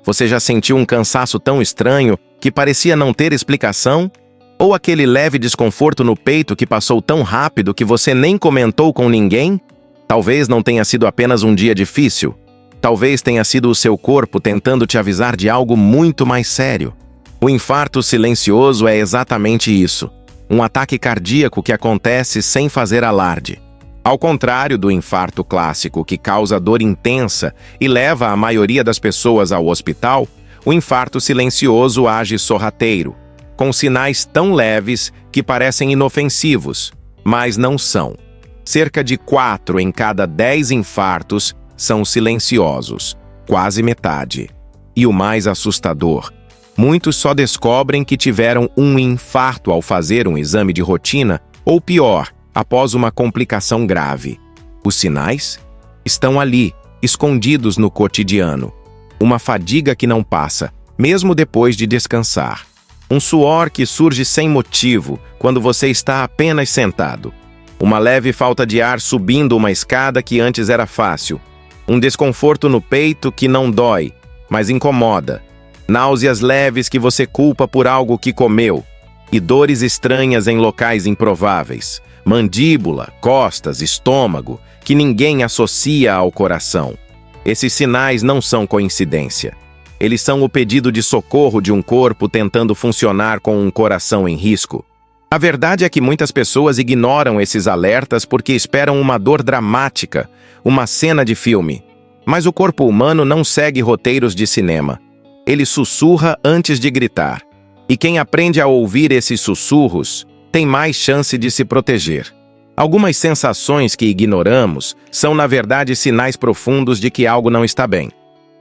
Você já sentiu um cansaço tão estranho que parecia não ter explicação? Ou aquele leve desconforto no peito que passou tão rápido que você nem comentou com ninguém? Talvez não tenha sido apenas um dia difícil. Talvez tenha sido o seu corpo tentando te avisar de algo muito mais sério. O infarto silencioso é exatamente isso. Um ataque cardíaco que acontece sem fazer alarde. Ao contrário do infarto clássico, que causa dor intensa e leva a maioria das pessoas ao hospital, o infarto silencioso age sorrateiro, com sinais tão leves que parecem inofensivos, mas não são. Cerca de 4 em cada 10 infartos são silenciosos, quase metade. E o mais assustador, muitos só descobrem que tiveram um infarto ao fazer um exame de rotina, ou pior, após uma complicação grave. Os sinais estão ali, escondidos no cotidiano. Uma fadiga que não passa, mesmo depois de descansar. Um suor que surge sem motivo, quando você está apenas sentado. Uma leve falta de ar subindo uma escada que antes era fácil. Um desconforto no peito que não dói, mas incomoda. Náuseas leves que você culpa por algo que comeu. E dores estranhas em locais improváveis. Mandíbula, costas, estômago, que ninguém associa ao coração. Esses sinais não são coincidência. Eles são o pedido de socorro de um corpo tentando funcionar com um coração em risco. A verdade é que muitas pessoas ignoram esses alertas porque esperam uma dor dramática, uma cena de filme. Mas o corpo humano não segue roteiros de cinema. Ele sussurra antes de gritar. E quem aprende a ouvir esses sussurros tem mais chance de se proteger. Algumas sensações que ignoramos são, na verdade, sinais profundos de que algo não está bem.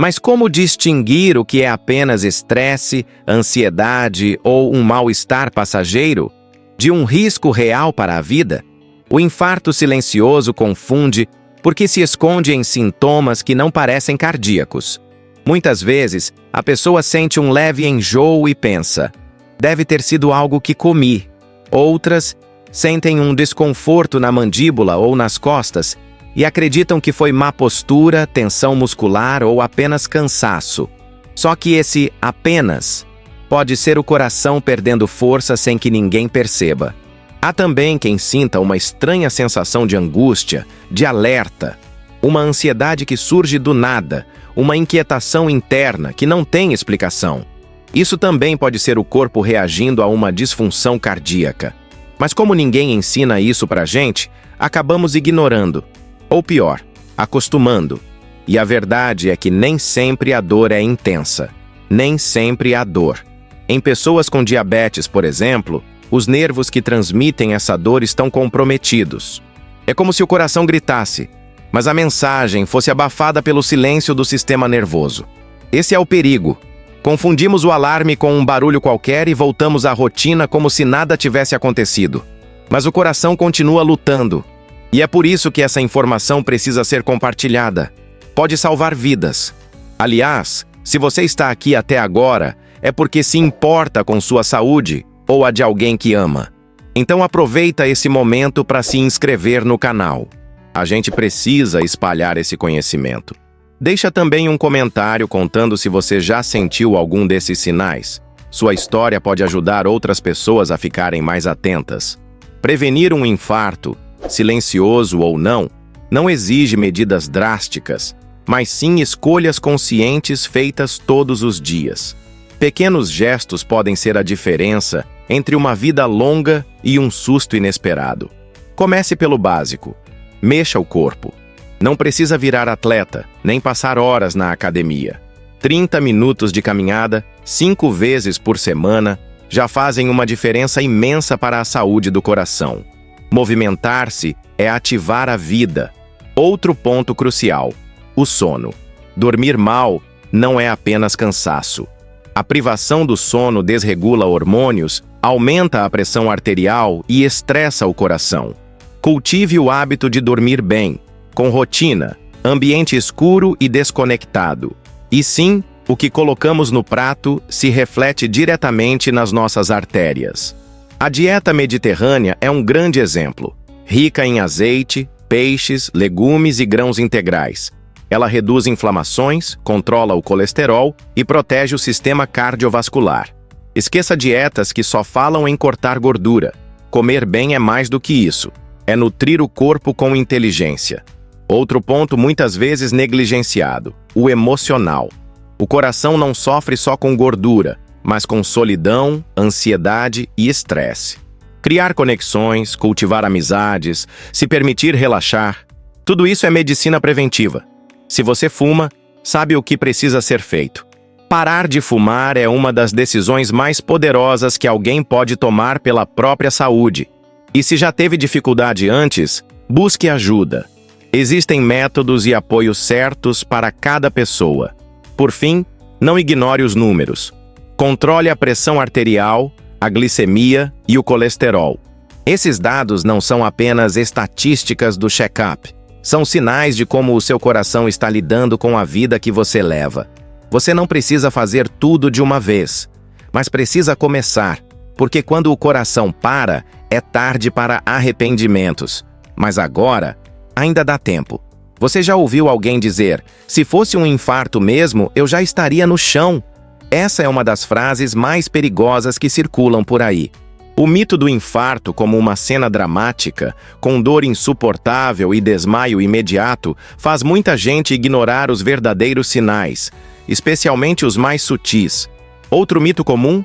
Mas como distinguir o que é apenas estresse, ansiedade ou um mal-estar passageiro de um risco real para a vida? O infarto silencioso confunde porque se esconde em sintomas que não parecem cardíacos. Muitas vezes, a pessoa sente um leve enjoo e pensa, deve ter sido algo que comi. Outras sentem um desconforto na mandíbula ou nas costas e acreditam que foi má postura, tensão muscular ou apenas cansaço. Só que esse apenas pode ser o coração perdendo força sem que ninguém perceba. Há também quem sinta uma estranha sensação de angústia, de alerta, uma ansiedade que surge do nada, uma inquietação interna que não tem explicação. Isso também pode ser o corpo reagindo a uma disfunção cardíaca. Mas como ninguém ensina isso pra gente, acabamos ignorando. Ou pior, acostumando. E a verdade é que nem sempre a dor é intensa. Nem sempre há dor. Em pessoas com diabetes, por exemplo, os nervos que transmitem essa dor estão comprometidos. É como se o coração gritasse, mas a mensagem fosse abafada pelo silêncio do sistema nervoso. Esse é o perigo. Confundimos o alarme com um barulho qualquer e voltamos à rotina como se nada tivesse acontecido. Mas o coração continua lutando. E é por isso que essa informação precisa ser compartilhada. Pode salvar vidas. Aliás, se você está aqui até agora, é porque se importa com sua saúde ou a de alguém que ama. Então aproveita esse momento para se inscrever no canal. A gente precisa espalhar esse conhecimento. Deixa também um comentário contando se você já sentiu algum desses sinais. Sua história pode ajudar outras pessoas a ficarem mais atentas. Prevenir um infarto, silencioso ou não, não exige medidas drásticas, mas sim escolhas conscientes feitas todos os dias. Pequenos gestos podem ser a diferença entre uma vida longa e um susto inesperado. Comece pelo básico. Mexa o corpo. Não precisa virar atleta, nem passar horas na academia. 30 minutos de caminhada, 5 vezes por semana, já fazem uma diferença imensa para a saúde do coração. Movimentar-se é ativar a vida. Outro ponto crucial: o sono. Dormir mal não é apenas cansaço. A privação do sono desregula hormônios, aumenta a pressão arterial e estressa o coração. Cultive o hábito de dormir bem, com rotina, ambiente escuro e desconectado. E sim, o que colocamos no prato se reflete diretamente nas nossas artérias. A dieta mediterrânea é um grande exemplo. Rica em azeite, peixes, legumes e grãos integrais. Ela reduz inflamações, controla o colesterol e protege o sistema cardiovascular. Esqueça dietas que só falam em cortar gordura. Comer bem é mais do que isso. É nutrir o corpo com inteligência. Outro ponto muitas vezes negligenciado: o emocional. O coração não sofre só com gordura, mas com solidão, ansiedade e estresse. Criar conexões, cultivar amizades, se permitir relaxar, tudo isso é medicina preventiva. Se você fuma, sabe o que precisa ser feito. Parar de fumar é uma das decisões mais poderosas que alguém pode tomar pela própria saúde. E se já teve dificuldade antes, busque ajuda. Existem métodos e apoios certos para cada pessoa. Por fim, não ignore os números. Controle a pressão arterial, a glicemia e o colesterol. Esses dados não são apenas estatísticas do check-up. São sinais de como o seu coração está lidando com a vida que você leva. Você não precisa fazer tudo de uma vez, mas precisa começar, porque quando o coração para, é tarde para arrependimentos. Mas agora, ainda dá tempo. Você já ouviu alguém dizer: se fosse um infarto mesmo, eu já estaria no chão? Essa é uma das frases mais perigosas que circulam por aí. O mito do infarto como uma cena dramática, com dor insuportável e desmaio imediato, faz muita gente ignorar os verdadeiros sinais, especialmente os mais sutis. Outro mito comum: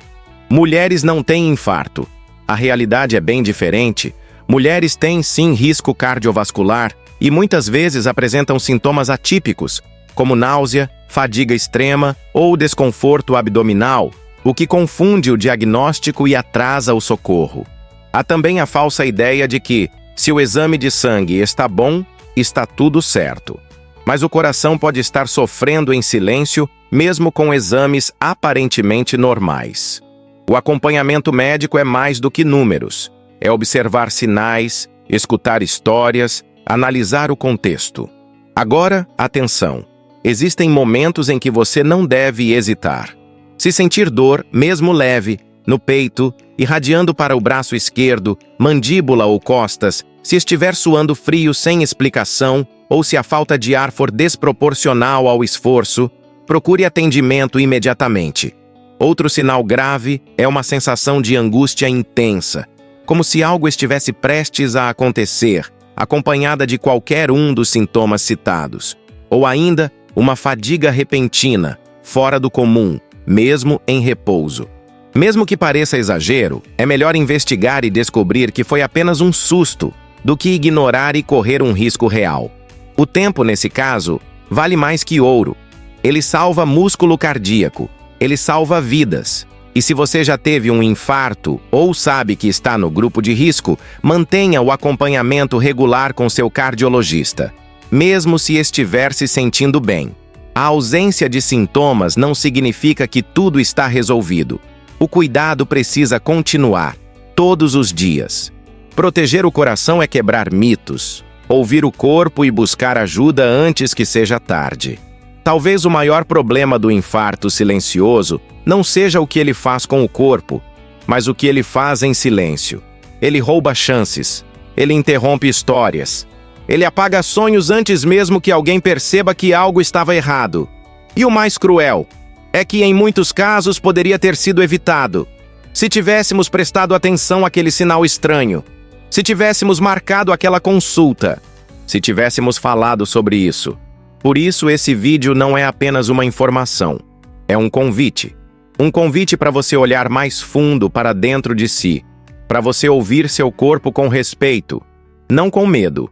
mulheres não têm infarto. A realidade é bem diferente. Mulheres têm sim risco cardiovascular e muitas vezes apresentam sintomas atípicos, como náusea, fadiga extrema ou desconforto abdominal, o que confunde o diagnóstico e atrasa o socorro. Há também a falsa ideia de que, se o exame de sangue está bom, está tudo certo. Mas o coração pode estar sofrendo em silêncio, mesmo com exames aparentemente normais. O acompanhamento médico é mais do que números. É observar sinais, escutar histórias, analisar o contexto. Agora, atenção. Existem momentos em que você não deve hesitar. Se sentir dor, mesmo leve, no peito, irradiando para o braço esquerdo, mandíbula ou costas, se estiver suando frio sem explicação ou se a falta de ar for desproporcional ao esforço, procure atendimento imediatamente. Outro sinal grave é uma sensação de angústia intensa, como se algo estivesse prestes a acontecer, acompanhada de qualquer um dos sintomas citados. Ou ainda, uma fadiga repentina, fora do comum, mesmo em repouso. Mesmo que pareça exagero, é melhor investigar e descobrir que foi apenas um susto, do que ignorar e correr um risco real. O tempo, nesse caso, vale mais que ouro. Ele salva músculo cardíaco, ele salva vidas. E se você já teve um infarto ou sabe que está no grupo de risco, mantenha o acompanhamento regular com seu cardiologista, mesmo se estiver se sentindo bem. A ausência de sintomas não significa que tudo está resolvido. O cuidado precisa continuar, todos os dias. Proteger o coração é quebrar mitos, ouvir o corpo e buscar ajuda antes que seja tarde. Talvez o maior problema do infarto silencioso não seja o que ele faz com o corpo, mas o que ele faz em silêncio. Ele rouba chances, ele interrompe histórias, ele apaga sonhos antes mesmo que alguém perceba que algo estava errado. E o mais cruel é que em muitos casos poderia ter sido evitado, se tivéssemos prestado atenção àquele sinal estranho, se tivéssemos marcado aquela consulta, se tivéssemos falado sobre isso. Por isso, esse vídeo não é apenas uma informação, é um convite. Um convite para você olhar mais fundo para dentro de si, para você ouvir seu corpo com respeito, não com medo,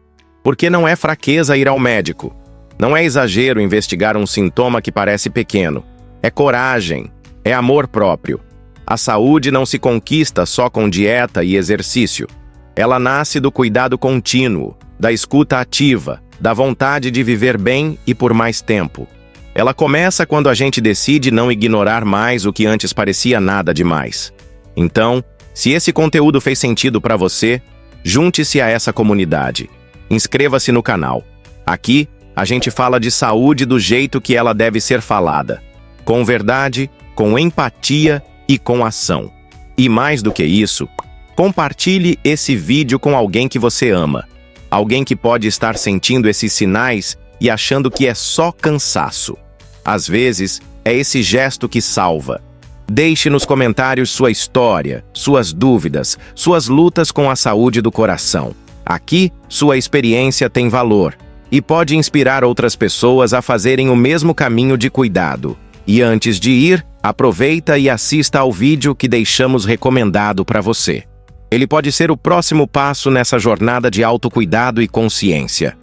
porque não é fraqueza ir ao médico. Não é exagero investigar um sintoma que parece pequeno. É coragem, é amor próprio. A saúde não se conquista só com dieta e exercício. Ela nasce do cuidado contínuo, da escuta ativa, da vontade de viver bem e por mais tempo. Ela começa quando a gente decide não ignorar mais o que antes parecia nada demais. Então, se esse conteúdo fez sentido para você, junte-se a essa comunidade. Inscreva-se no canal. Aqui, a gente fala de saúde do jeito que ela deve ser falada. Com verdade, com empatia e com ação. E mais do que isso, compartilhe esse vídeo com alguém que você ama. Alguém que pode estar sentindo esses sinais e achando que é só cansaço. Às vezes, é esse gesto que salva. Deixe nos comentários sua história, suas dúvidas, suas lutas com a saúde do coração. Aqui, sua experiência tem valor e pode inspirar outras pessoas a fazerem o mesmo caminho de cuidado. E antes de ir, aproveita e assista ao vídeo que deixamos recomendado para você. Ele pode ser o próximo passo nessa jornada de autocuidado e consciência.